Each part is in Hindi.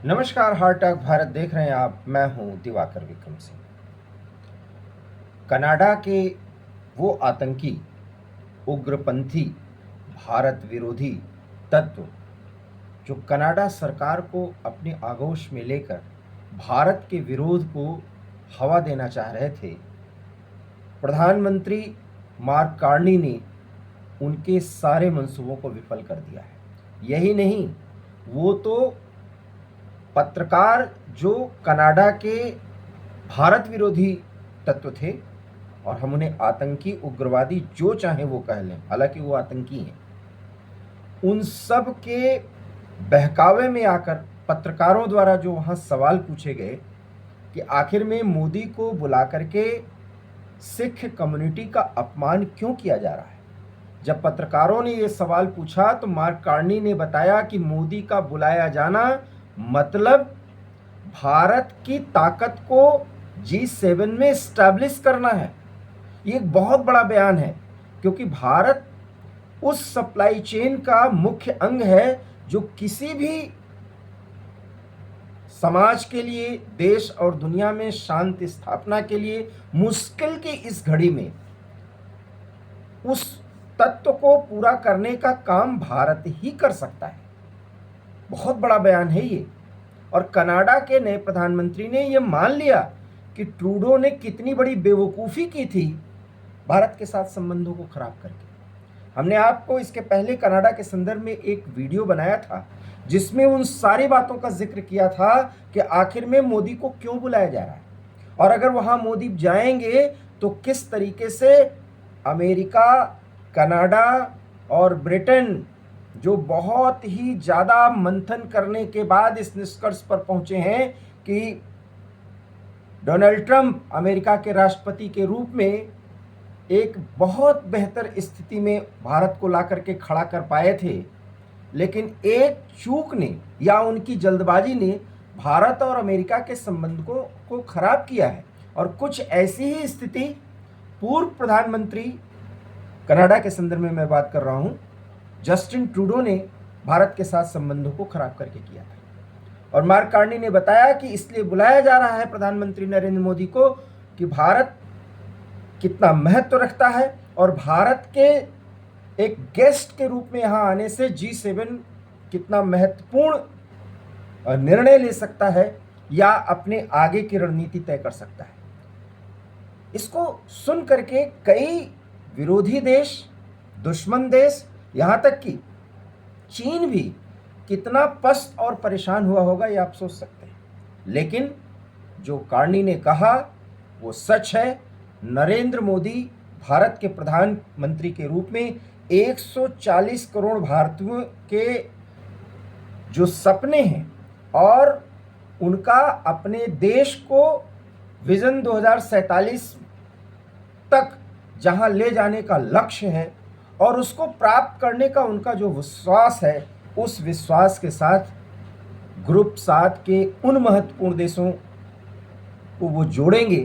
नमस्कार, हार्ट टॉक भारत देख रहे हैं आप। मैं हूं दिवाकर विक्रम सिंह। कनाडा के वो आतंकी, उग्रपंथी, भारत विरोधी तत्व जो कनाडा सरकार को अपने आगोश में लेकर भारत के विरोध को हवा देना चाह रहे थे, प्रधानमंत्री मार्क कार्नी ने उनके सारे मंसूबों को विफल कर दिया है। यही नहीं, वो तो पत्रकार जो कनाडा के भारत विरोधी तत्व थे, और हम उन्हें आतंकी, उग्रवादी जो चाहे वो कह लें, हालांकि वो आतंकी हैं, उन सब के बहकावे में आकर पत्रकारों द्वारा जो वहाँ सवाल पूछे गए कि आखिर में मोदी को बुला करके सिख कम्युनिटी का अपमान क्यों किया जा रहा है। जब पत्रकारों ने ये सवाल पूछा तो मार्क कार्नी ने बताया कि मोदी का बुलाया जाना मतलब भारत की ताकत को G7 में स्टैब्लिश करना है। ये एक बहुत बड़ा बयान है, क्योंकि भारत उस सप्लाई चेन का मुख्य अंग है जो किसी भी समाज के लिए, देश और दुनिया में शांति स्थापना के लिए मुश्किल की इस घड़ी में उस तत्व को पूरा करने का काम भारत ही कर सकता है। बहुत बड़ा बयान है ये। और कनाडा के नए प्रधानमंत्री ने यह मान लिया कि ट्रूडो ने कितनी बड़ी बेवकूफ़ी की थी भारत के साथ संबंधों को खराब करके। हमने आपको इसके पहले कनाडा के संदर्भ में एक वीडियो बनाया था जिसमें उन सारी बातों का जिक्र किया था कि आखिर में मोदी को क्यों बुलाया जा रहा है, और अगर वहां मोदी जाएंगे तो किस तरीके से अमेरिका, कनाडा और ब्रिटेन, जो बहुत ही ज़्यादा मंथन करने के बाद इस निष्कर्ष पर पहुंचे हैं कि डोनाल्ड ट्रंप अमेरिका के राष्ट्रपति के रूप में एक बहुत बेहतर स्थिति में भारत को ला करके खड़ा कर पाए थे, लेकिन एक चूक ने या उनकी जल्दबाजी ने भारत और अमेरिका के संबंधों को खराब किया है। और कुछ ऐसी ही स्थिति पूर्व प्रधानमंत्री, कनाडा के संदर्भ में मैं बात कर रहा हूं, जस्टिन ट्रूडो ने भारत के साथ संबंधों को खराब करके किया था। और मार्क कार्नी ने बताया कि इसलिए बुलाया जा रहा है प्रधानमंत्री नरेंद्र मोदी को कि भारत कितना महत्व रखता है और भारत के एक गेस्ट के रूप में यहाँ आने से G7 कितना महत्वपूर्ण निर्णय ले सकता है या अपने आगे की रणनीति तय कर सकता है। इसको सुन करके कई विरोधी देश, दुश्मन देश, यहाँ तक कि चीन भी कितना पस्त और परेशान हुआ होगा, ये आप सोच सकते हैं। लेकिन जो कार्नी ने कहा वो सच है। नरेंद्र मोदी भारत के प्रधानमंत्री के रूप में 140 करोड़ भारतीयों के जो सपने हैं और उनका अपने देश को विजन 2047 तक जहां ले जाने का लक्ष्य है और उसको प्राप्त करने का उनका जो विश्वास है, उस विश्वास के साथ ग्रुप 7 के उन महत्वपूर्ण देशों को वो जोड़ेंगे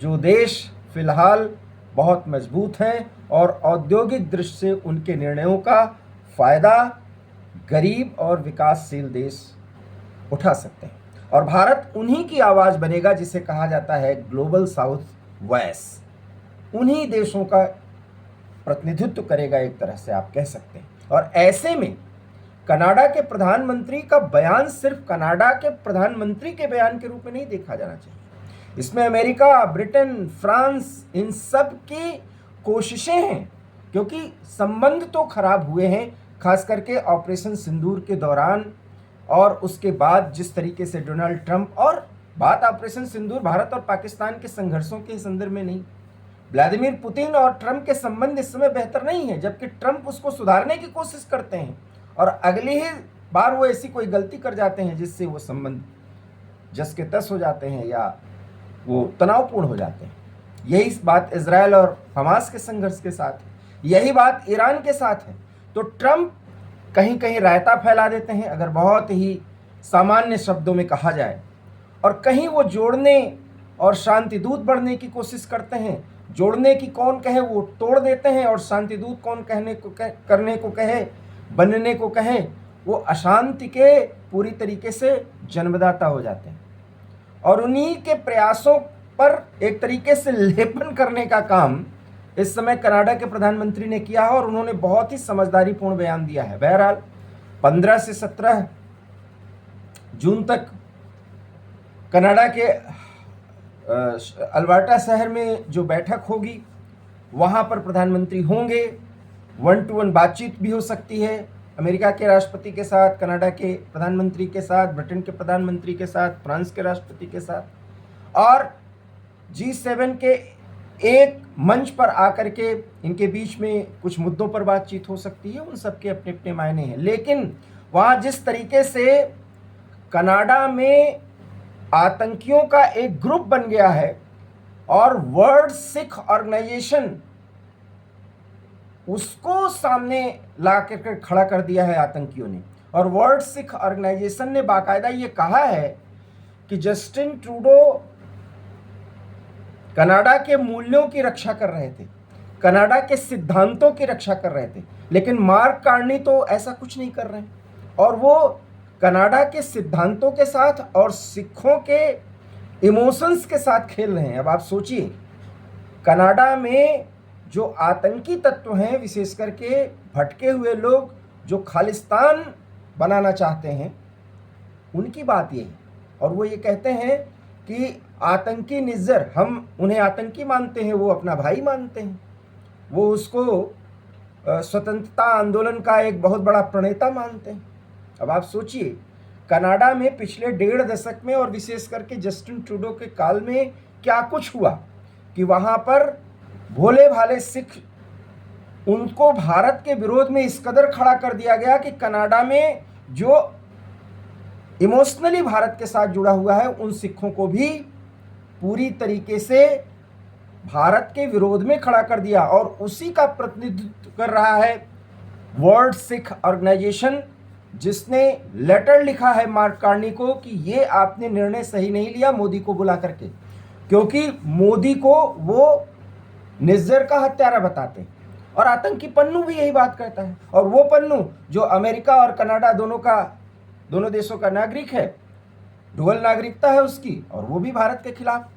जो देश फिलहाल बहुत मजबूत हैं और औद्योगिक दृष्टि से उनके निर्णयों का फायदा गरीब और विकासशील देश उठा सकते हैं। और भारत उन्हीं की आवाज़ बनेगा जिसे कहा जाता है ग्लोबल साउथ वॉइस। उन्हीं देशों का प्रतिनिधित्व करेगा, एक तरह से आप कह सकते हैं। और ऐसे में कनाडा के प्रधानमंत्री का बयान सिर्फ कनाडा के प्रधानमंत्री के बयान के रूप में नहीं देखा जाना चाहिए। इसमें अमेरिका, ब्रिटेन, फ्रांस, इन सब की कोशिशें हैं, क्योंकि संबंध तो खराब हुए हैं, खास करके ऑपरेशन सिंदूर के दौरान और उसके बाद जिस तरीके से डोनाल्ड ट्रंप, और बात ऑपरेशन सिंदूर भारत और पाकिस्तान के संघर्षों के संदर्भ में नहीं, व्लादिमीर पुतिन और ट्रंप के संबंध इस समय बेहतर नहीं है, जबकि ट्रंप उसको सुधारने की कोशिश करते हैं और अगली ही बार वो ऐसी कोई गलती कर जाते हैं जिससे वो संबंध जस के तस हो जाते हैं या वो तनावपूर्ण हो जाते हैं। यही बात इजराइल और हमास के संघर्ष के साथ है, यही बात ईरान के साथ है। तो ट्रंप कहीं कहीं रायता फैला देते हैं, अगर बहुत ही सामान्य शब्दों में कहा जाए, और कहीं वो जोड़ने और शांति दूत बढ़ने की कोशिश करते हैं। जोड़ने की कौन कहे वो तोड़ देते हैं, और शांति दूत कौन करने को कहे, बनने को कहे वो अशांति के पूरी तरीके से जन्मदाता हो जाते हैं। और उन्हीं के प्रयासों पर एक तरीके से लेपन करने का काम इस समय कनाडा के प्रधानमंत्री ने किया है, और उन्होंने बहुत ही समझदारीपूर्ण बयान दिया है। बहरहाल 15 से 17 जून तक कनाडा के अल्बर्टा शहर में जो बैठक होगी वहाँ पर प्रधानमंत्री होंगे। 1-to-1 बातचीत भी हो सकती है अमेरिका के राष्ट्रपति के साथ, कनाडा के प्रधानमंत्री के साथ, ब्रिटेन के प्रधानमंत्री के साथ, फ्रांस के राष्ट्रपति के साथ, और G7 के एक मंच पर आकर के इनके बीच में कुछ मुद्दों पर बातचीत हो सकती है। उन सब के अपने अपने मायने हैं, लेकिन वहाँ जिस तरीके से कनाडा में आतंकियों का एक ग्रुप बन गया है और वर्ल्ड सिख ऑर्गेनाइजेशन उसको सामने ला कर खड़ा कर दिया है आतंकियों ने, और वर्ल्ड सिख ऑर्गेनाइजेशन ने बाकायदा ये कहा है कि जस्टिन ट्रूडो कनाडा के मूल्यों की रक्षा कर रहे थे, कनाडा के सिद्धांतों की रक्षा कर रहे थे, लेकिन मार्क कार्नी तो ऐसा कुछ नहीं कर रहे हैं, और वो कनाडा के सिद्धांतों के साथ और सिखों के इमोशंस के साथ खेल रहे हैं। अब आप सोचिए, कनाडा में जो आतंकी तत्व हैं, विशेष करके भटके हुए लोग जो खालिस्तान बनाना चाहते हैं, उनकी बात ये है, और वो ये कहते हैं कि आतंकी निज्जर, हम उन्हें आतंकी मानते हैं, वो अपना भाई मानते हैं, वो उसको स्वतंत्रता आंदोलन का एक बहुत बड़ा प्रणेता मानते हैं। अब आप सोचिए, कनाडा में पिछले 1.5 दशक में और विशेष करके जस्टिन ट्रूडो के काल में क्या कुछ हुआ कि वहाँ पर भोले भाले सिख, उनको भारत के विरोध में इस कदर खड़ा कर दिया गया कि कनाडा में जो इमोशनली भारत के साथ जुड़ा हुआ है उन सिखों को भी पूरी तरीके से भारत के विरोध में खड़ा कर दिया। और उसी का प्रतिनिधित्व कर रहा है वर्ल्ड सिख ऑर्गेनाइजेशन, जिसने लेटर लिखा है मार्क कार्नी को कि ये आपने निर्णय सही नहीं लिया मोदी को बुला करके, क्योंकि मोदी को वो निज्जर का हत्यारा बताते हैं। और आतंकी पन्नू भी यही बात करता है, और वो पन्नू जो अमेरिका और कनाडा दोनों देशों का नागरिक है, डुअल नागरिकता है उसकी, और वो भी भारत के खिलाफ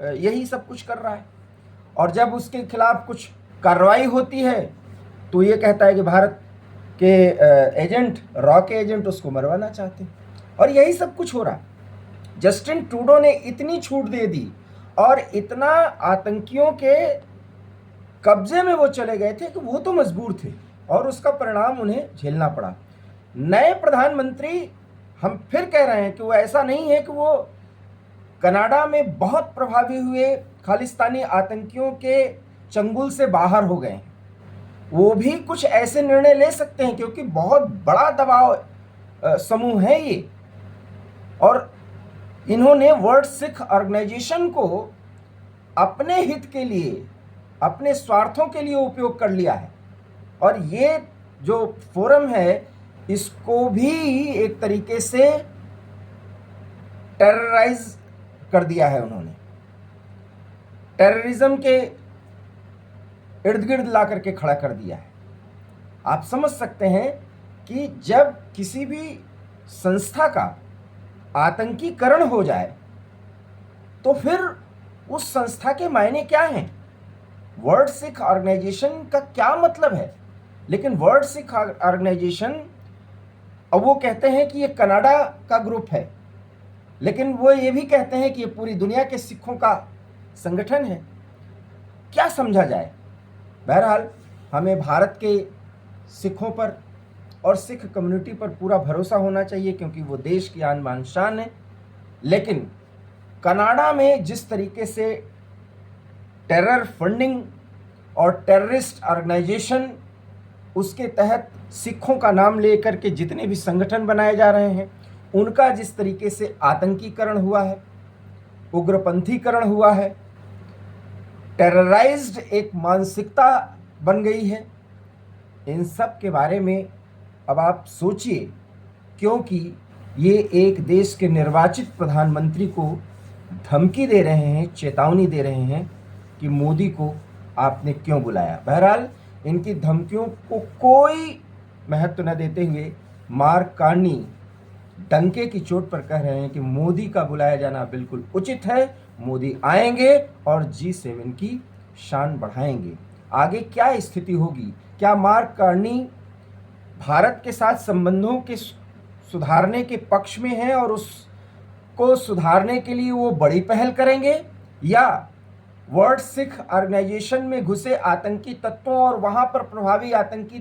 यही सब कुछ कर रहा है। और जब उसके खिलाफ कुछ कार्रवाई होती है तो ये कहता है कि भारत के एजेंट, रॉ के एजेंट उसको मरवाना चाहते हैं, और यही सब कुछ हो रहा है। जस्टिन ट्रूडो ने इतनी छूट दे दी और इतना आतंकियों के कब्जे में वो चले गए थे कि वो तो मजबूर थे, और उसका परिणाम उन्हें झेलना पड़ा। नए प्रधानमंत्री, हम फिर कह रहे हैं कि वो ऐसा नहीं है कि वो कनाडा में बहुत प्रभावी हुए खालिस्तानी आतंकियों के चंगुल से बाहर हो गए हैं, वो भी कुछ ऐसे निर्णय ले सकते हैं, क्योंकि बहुत बड़ा दबाव समूह है ये, और इन्होंने वर्ल्ड सिख ऑर्गेनाइजेशन को अपने हित के लिए, अपने स्वार्थों के लिए उपयोग कर लिया है। और ये जो फोरम है इसको भी एक तरीके से टेरराइज कर दिया है उन्होंने, टेररिज्म के इर्द गिर्द ला करके खड़ा कर दिया है। आप समझ सकते हैं कि जब किसी भी संस्था का आतंकीकरण हो जाए तो फिर उस संस्था के मायने क्या हैं, वर्ल्ड सिख ऑर्गेनाइजेशन का क्या मतलब है। लेकिन वर्ल्ड सिख ऑर्गेनाइजेशन, अब वो कहते हैं कि ये कनाडा का ग्रुप है, लेकिन वो ये भी कहते हैं कि ये पूरी दुनिया के सिखों का संगठन है। क्या समझा जाए। बहरहाल हमें भारत के सिखों पर और सिख कम्युनिटी पर पूरा भरोसा होना चाहिए, क्योंकि वो देश की आन बान शान है। लेकिन कनाडा में जिस तरीके से टेरर फंडिंग और टेररिस्ट ऑर्गेनाइजेशन, उसके तहत सिखों का नाम लेकर के जितने भी संगठन बनाए जा रहे हैं, उनका जिस तरीके से आतंकीकरण हुआ है, उग्रपंथीकरण हुआ है, टेरराइज्ड एक मानसिकता बन गई है, इन सब के बारे में अब आप सोचिए, क्योंकि ये एक देश के निर्वाचित प्रधानमंत्री को धमकी दे रहे हैं, चेतावनी दे रहे हैं कि मोदी को आपने क्यों बुलाया। बहरहाल इनकी धमकियों को कोई महत्व न देते हुए मार्क कार्नी डंके की चोट पर कह रहे हैं कि मोदी का बुलाया जाना बिल्कुल उचित है, मोदी आएंगे और G7 की शान बढ़ाएंगे। आगे क्या स्थिति होगी? क्या मार्क कार्नी भारत के साथ संबंधों के सुधारने के पक्ष में हैं और उसको सुधारने के लिए वो बड़ी पहल करेंगे, या वर्ल्ड सिख ऑर्गेनाइजेशन में घुसे आतंकी तत्वों और वहां पर प्रभावी आतंकी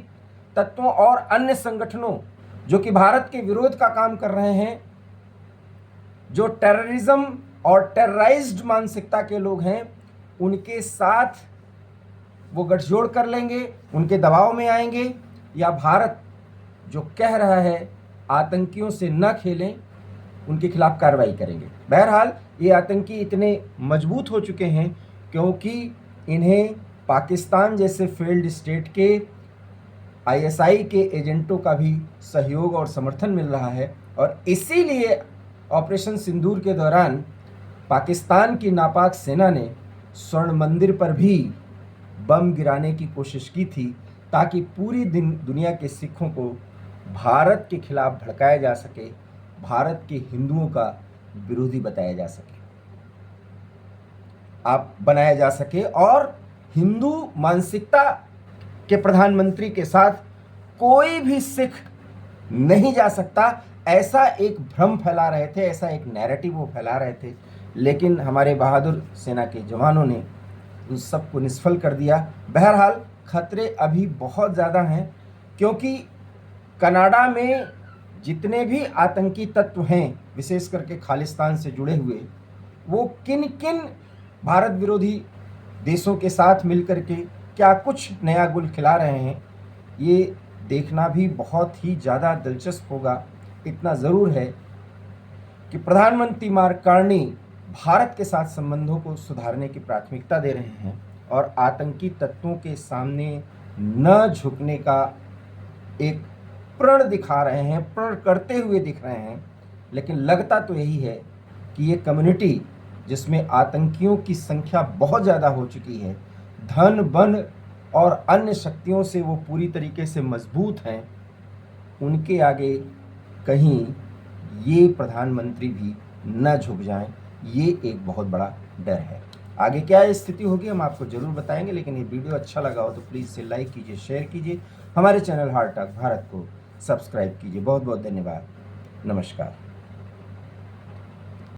तत्वों और अन्य संगठनों जो कि भारत के विरोध का काम कर रहे हैं, जो टेररिज्म और टेरराइज्ड मानसिकता के लोग हैं, उनके साथ वो गठजोड़ कर लेंगे, उनके दबाव में आएंगे, या भारत जो कह रहा है आतंकियों से न खेलें, उनके खिलाफ कार्रवाई करेंगे। बहरहाल ये आतंकी इतने मजबूत हो चुके हैं क्योंकि इन्हें पाकिस्तान जैसे फेल्ड स्टेट के ISI के एजेंटों का भी सहयोग और समर्थन मिल रहा है, और इसीलिए ऑपरेशन सिंदूर के दौरान पाकिस्तान की नापाक सेना ने स्वर्ण मंदिर पर भी बम गिराने की कोशिश की थी ताकि पूरी दुनिया के सिखों को भारत के खिलाफ भड़काया जा सके, भारत के हिंदुओं का विरोधी बताया जा सके, आप बनाया जा सके, और हिंदू मानसिकता के प्रधानमंत्री के साथ कोई भी सिख नहीं जा सकता, ऐसा एक भ्रम फैला रहे थे, ऐसा एक नैरेटिव वो फैला रहे थे। लेकिन हमारे बहादुर सेना के जवानों ने उस सबको निष्फल कर दिया। बहरहाल खतरे अभी बहुत ज़्यादा हैं क्योंकि कनाडा में जितने भी आतंकी तत्व हैं, विशेष करके खालिस्तान से जुड़े हुए, वो किन किन भारत विरोधी देशों के साथ मिलकर के क्या कुछ नया गुल खिला रहे हैं, ये देखना भी बहुत ही ज़्यादा दिलचस्प होगा। इतना ज़रूर है कि प्रधानमंत्री मार्क कार्नी भारत के साथ संबंधों को सुधारने की प्राथमिकता दे रहे हैं और आतंकी तत्वों के सामने न झुकने का एक प्रण दिखा रहे हैं, प्रण करते हुए दिख रहे हैं। लेकिन लगता तो यही है कि ये कम्युनिटी जिसमें आतंकियों की संख्या बहुत ज़्यादा हो चुकी है, धन बन और अन्य शक्तियों से वो पूरी तरीके से मजबूत हैं, उनके आगे कहीं ये प्रधानमंत्री भी न झुक जाएं, ये एक बहुत बड़ा डर है। आगे क्या स्थिति होगी हम आपको ज़रूर बताएंगे, लेकिन ये वीडियो अच्छा लगा हो तो प्लीज़ इसे लाइक कीजिए, शेयर कीजिए, हमारे चैनल हार्ट टॉक भारत को सब्सक्राइब कीजिए। बहुत बहुत धन्यवाद। नमस्कार।